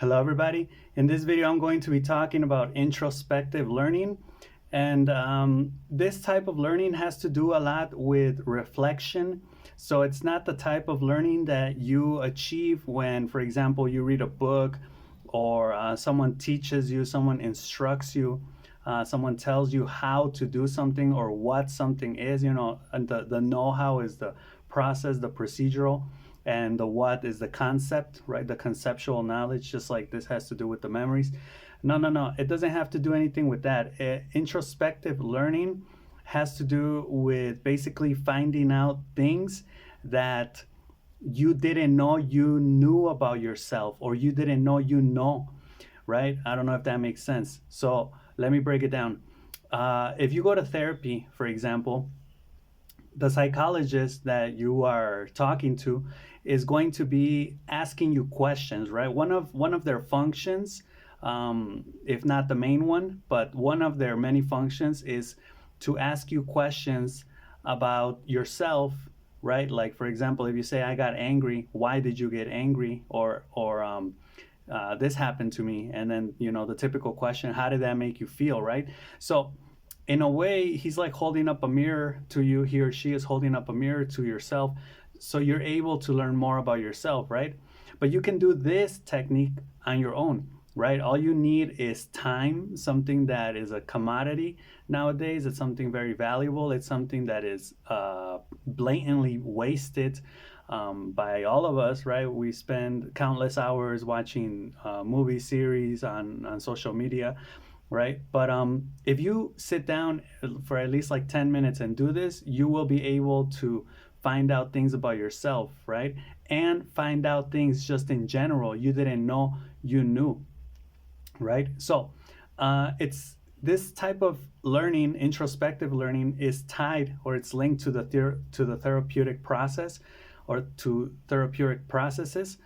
Hello, everybody. In this video, I'm going to be talking about introspective learning. And this type of learning has to do a lot with reflection. So it's not the type of learning that you achieve when, for example, you read a book or someone teaches you, someone instructs you, someone tells you how to do something or what something is. And the know-how is the process, the procedural, and the what is the concept, right? The conceptual knowledge, just like this has to do with the memories. No, no, no. It doesn't have to do anything with that. Introspective learning has to do with basically finding out things that you didn't know you knew about yourself, or you didn't know you know, right? I don't know if that makes sense. So let me break it down. If you go to therapy, for example, the psychologist that you are talking to is going to be asking you questions, right? One of their functions, if not the main one, but one of their many functions is to ask you questions about yourself, right? Like, for example, if you say, I got angry, why did you get angry? Or this happened to me. And then, the typical question, how did that make you feel, right? So in a way, he's like holding up a mirror to you. He or she is holding up a mirror to yourself. So you're able to learn more about yourself, right? But you can do this technique on your own, right? All you need is time, something that is a commodity nowadays. It's something very valuable. It's something that is blatantly wasted by all of us, right? We spend countless hours watching movie series on social media, right? But if you sit down for at least like 10 minutes and do this, you will be able to find out things about yourself, right? And find out things just in general you didn't know you knew, right? So it's this type of learning, introspective learning, is tied, or it's linked to the therapeutic process, or to therapeutic processes,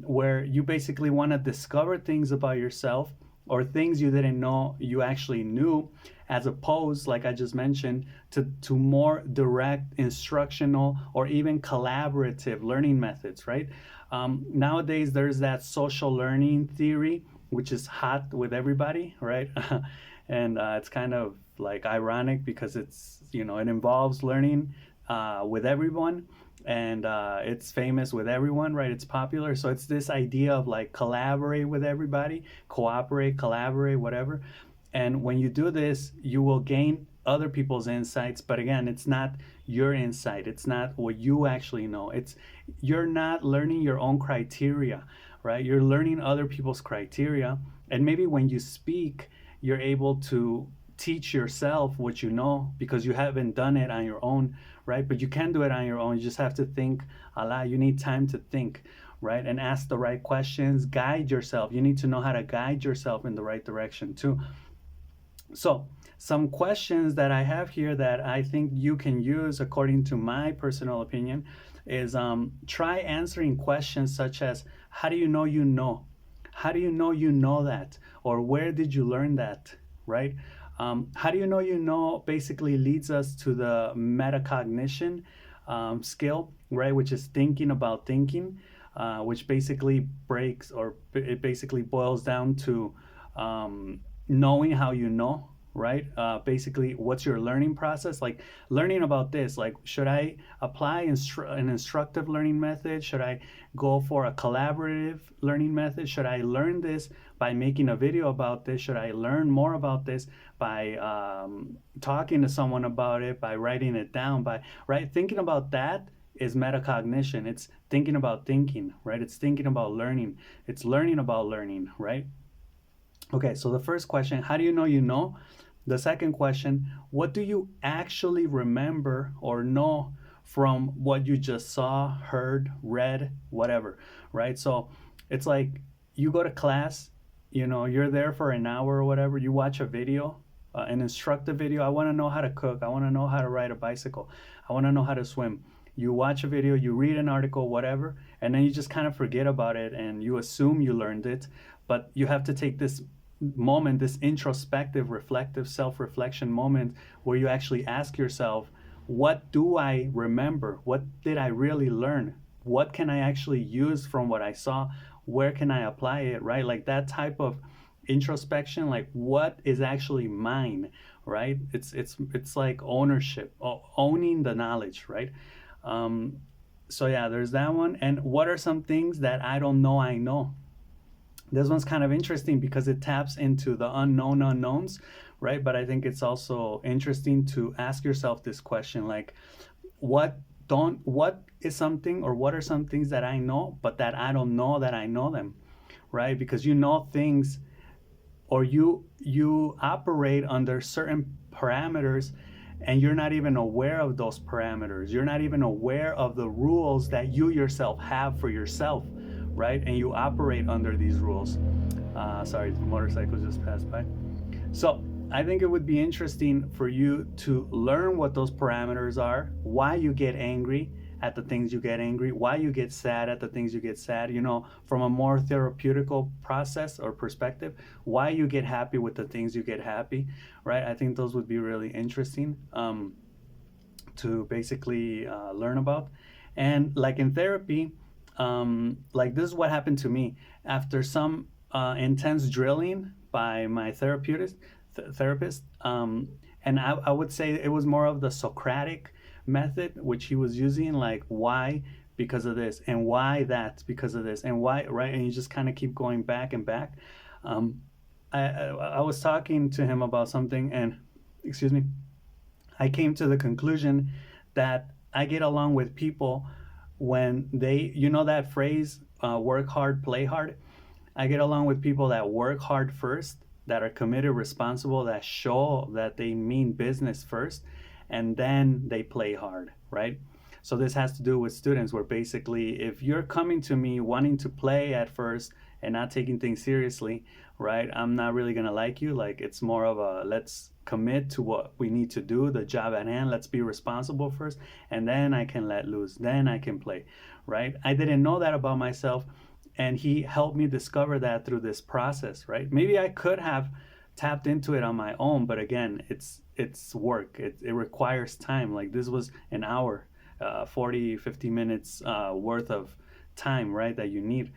where you basically want to discover things about yourself, or things you didn't know you actually knew, as opposed, like I just mentioned, to more direct instructional or even collaborative learning methods, right? Nowadays, there's that social learning theory, which is hot with everybody, right? And it's kind of like ironic because it involves learning with everyone, and it's famous with everyone, right? It's popular. So it's this idea of like collaborate with everybody, cooperate, collaborate, whatever. And when you do this, you will gain other people's insights. But again, it's not your insight. It's not what you actually know. You're not learning your own criteria, right? You're learning other people's criteria. And maybe when you speak, you're able to teach yourself what you know because you haven't done it on your own, right? But you can do it on your own. You just have to think a lot. You need time to think, right? And ask the right questions, guide yourself. You need to know how to guide yourself in the right direction too. So some questions that I have here that I think you can use, according to my personal opinion, is try answering questions such as, how do you know you know? How do you know you know that? Or where did you learn that, right? How do you know basically leads us to the metacognition skill, right? Which is thinking about thinking, which basically breaks, or it basically boils down to knowing how you know, right? Basically, what's your learning process? Like learning about this, like, should I apply an instructive learning method? Should I go for a collaborative learning method? Should I learn this by making a video about this? Should I learn more about this by talking to someone about it, by writing it down, right? Thinking about that is metacognition. It's thinking about thinking, right? It's thinking about learning. It's learning about learning, right? Okay, so the first question, how do you know you know? The second question, what do you actually remember or know from what you just saw, heard, read, whatever, right? So it's like you go to class, you're there for an hour or whatever, you watch a video, an instructive video. I want to know how to cook. I want to know how to ride a bicycle. I want to know how to swim. You watch a video, you read an article, whatever, and then you just kind of forget about it and you assume you learned it. But you have to take this moment, this introspective, reflective, self-reflection moment, where you actually ask yourself, what do I remember? What did I really learn? What can I actually use from what I saw? where can I apply it, right? Like that type of introspection, like what is actually mine, right? It's like ownership, owning the knowledge, right? um, so yeah, there's that one. And what are some things that I don't know I know? This one's kind of interesting because it taps into the unknown unknowns, right? But I think it's also interesting to ask yourself this question, like, what is something, or what are some things that I know but that I don't know that I know them, right? Because you know things, or you operate under certain parameters, and you're not even aware of those parameters. You're not even aware of the rules that you yourself have for yourself, right? And you operate under these rules. Sorry, the motorcycle just passed by. So I think it would be interesting for you to learn what those parameters are, why you get angry at the things you get angry, why you get sad at the things you get sad, from a more therapeutical process or perspective, why you get happy with the things you get happy, right? I think those would be really interesting to basically learn about. And like in therapy, like this is what happened to me after some intense drilling by my therapist. And I would say it was more of the Socratic method, which he was using, like why because of this, and why that because of this, and why, right? And you just kind of keep going back and back. Um, I was talking to him about something, and excuse me, I came to the conclusion that I get along with people when they, that phrase, work hard, play hard. I get along with people that work hard first, that are committed, responsible, that show that they mean business first, and then they play hard, right? So this has to do with students, where basically if you're coming to me wanting to play at first and not taking things seriously, right, I'm not really going to like you. Like it's more of a, let's commit to what we need to do, the job at hand. Let's be responsible first, and then I can let loose. Then I can play, right? I didn't know that about myself, and he helped me discover that through this process, right? Maybe I could have tapped into it on my own, but again, it's work. It requires time. Like this was an hour, 40, 50 minutes worth of time, right, that you need.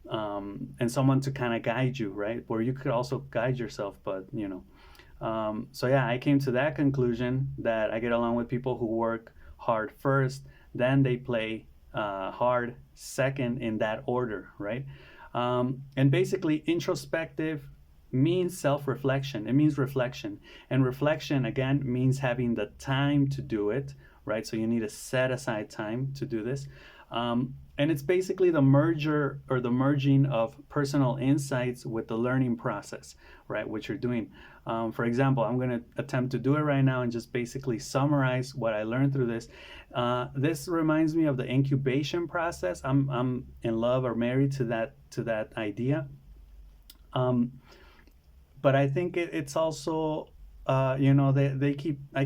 And someone to kind of guide you, right? Where you could also guide yourself, but so yeah, I came to that conclusion that I get along with people who work hard first, then they play hard second, in that order, right? And basically, introspective means self-reflection. It means reflection, and reflection again means having the time to do it, right? So you need to set aside time to do this. And it's basically the merger, or the merging of personal insights with the learning process, right? Which you're doing. For example, I'm going to attempt to do it right now and just basically summarize what I learned through this. This reminds me of the incubation process. I'm in love or married to that idea. Um, but I think it's also, I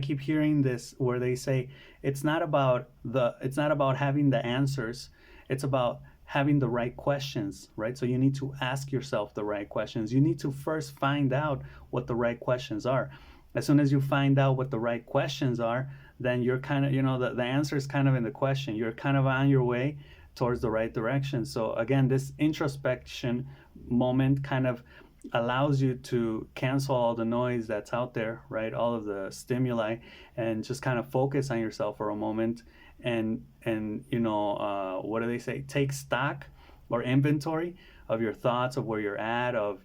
keep hearing this where they say it's not about having the answers, it's about having the right questions, right? So you need to ask yourself the right questions. You need to first find out what the right questions are. As soon as you find out what the right questions are, then you're kind of, the answer is kind of in the question. You're kind of on your way towards the right direction. So again, this introspection moment kind of allows you to cancel all the noise that's out there, right? All of the stimuli, and just kind of focus on yourself for a moment. And what do they say? Take stock or inventory of your thoughts, of where you're at, of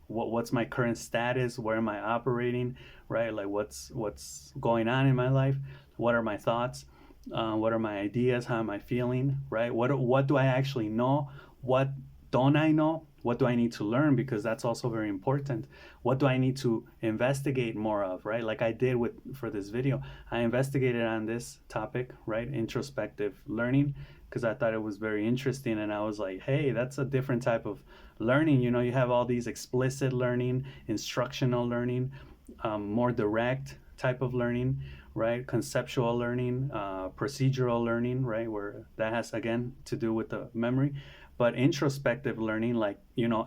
what's my current status, where am I operating, right? Like what's going on in my life, what are my thoughts, what are my ideas, how am I feeling, right? What do I actually know, what don't I know, what do I need to learn, because that's also very important. What do I need to investigate more of, right? Like I did for this video, I investigated on this topic, right? Introspective learning, because I thought it was very interesting, and I was like, hey, that's a different type of learning. You have all these explicit learning, instructional learning, more direct type of learning, right? Conceptual learning, procedural learning, right? Where that has again to do with the memory. But introspective learning, like,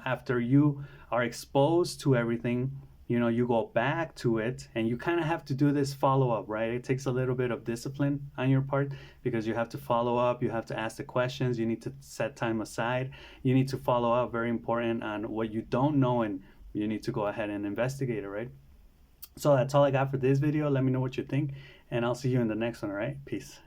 after you are exposed to everything, you go back to it, and you kind of have to do this follow up, right? It takes a little bit of discipline on your part, because you have to follow up, you have to ask the questions, you need to set time aside, you need to follow up, very important, on what you don't know, and you need to go ahead and investigate it, right? So that's all I got for this video. Let me know what you think, and I'll see you in the next one. All right, peace.